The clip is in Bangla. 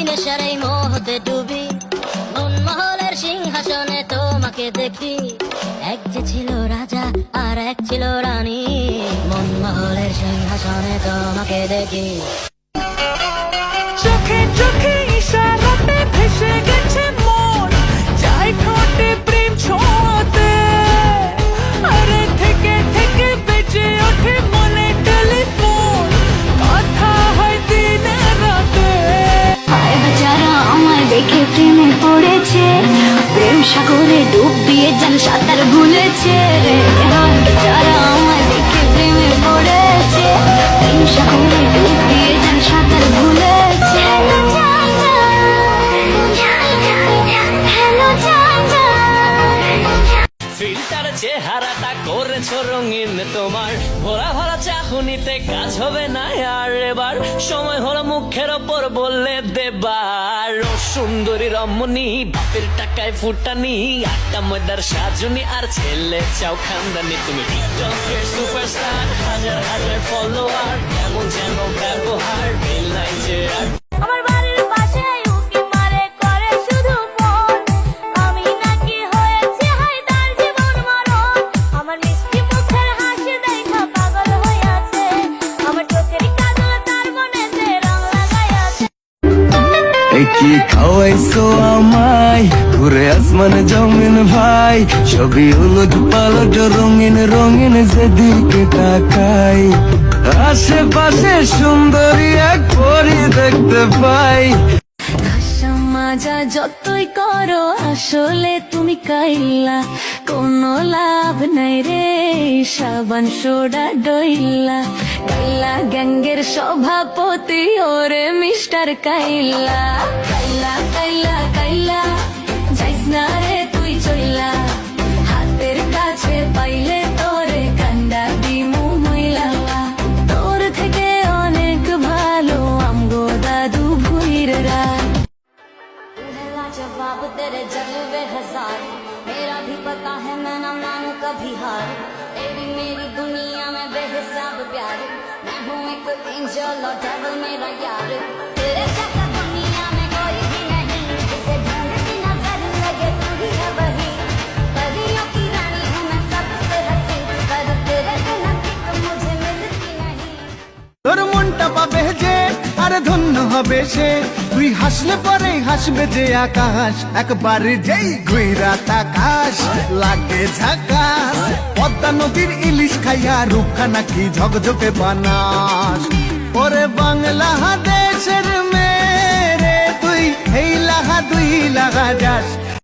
নেশার এই মোহতে ডুবি, মনমহলের সিংহাসনে তোমাকে দেখি। এক যে ছিল রাজা আর এক ছিল রানী, মনমহলের সিংহাসনে তোমাকে দেখি। চোখে চোখে ইশারাতে ভেসে গেছে মন, চাই ঠোঁটে প্রেম ছোঁয়াতে। আরে থেকে থেকে বেজে ওঠে মনে টেলিফোন, কথা হয় দিনে রাতে। হায় বেচারা আমায় দেখে প্রেমে পড়েছে, প্রেম সাগরে ডুব দিয়ে যেন সাঁতার ভুলেছে রে। হায় বেচারা আমায় দেখে প্রেমে পড়েছে, প্রেম সাগরে ডুব দিয়ে যেন সাঁতার ভুলেছে। ফিল্টার চেহারাটা করেছো রঙিন তোমার, ভরা ভরা চাহনিতে কাজ হবে না আর এবার। সময় হলো মুখের ওপর বললে দেবার, ও সুন্দরী রমণী বাপের টাকায় ফুটানি, আটটা ময়দার সাজনি আর ছেলে চাও খানদানি। তুমি টিকটকের সুপারস্টার, হাজার হাজার ফলোয়ার, কেমন যেন ব্যবহার মিলাই যে আর। আমার বাড়ির পাশে উকি মারে করে শুধু ফোন, আমি নাকি হয়েছে হাই তার জীবন মরণ। আমার মিষ্টি মুখের হাসি দেখা পাগল হয়ে আছে, আমার চোখের কাজল তার মনেতে রং লাগাইয়াছে। এই কি খাওয়াইছো আমায়, ঘুরে আসমানে জমিন ভাই, ছবি উলট পালট রঙিন রঙিন যেদিকে তাকাই, আশেপাশে সুন্দরী এক পরি দেখতে পাই। ঘাসা মাজা যতই করো আসলে তুমি কাইলা, কোনো লাভ নাই রে সাবান সোডা ডইলা। কাইলা গ্যাঙ্গের সভাপতি ওরে মিস্টার কাইলা। কাইলা কাইলা কাইলা যাইস না রে তুই চইলা, হাতের কাছে পাইলে তোরে কান্দা দিমু মইলা। তোর থেকে অনেক ভালো আমগো দাদু ভুইররা। जवाब तेरे जलवे हजार, मेरा भी पता है मैं ना मानू कभी हार। तेरी मेरी दुनिया में बेहिसाब प्यार, मैं हूँ एक एंजल और डेविल मेरा यार। तेरे जैसा दुनिया में कोई भी नहीं, जिसे ढूंढती नजर लगे तू ही है वही। परियों की रानी हूँ मैं सबसे हंसी, पर तेरे बिना किक मुझे मिलती नहीं। তোর মনটা পাবে যে আরে ধন্য হবে সে, তুই হাসলে পরে হাসবে যে আকাশ, একবার যেই ঘুইরা তাকাশ লাগে ঝাকাস। পদ্মা নদীর ইলিশ খাইয়া রূপখানা কি ঝকঝকে বানাস, ওরে বাংলা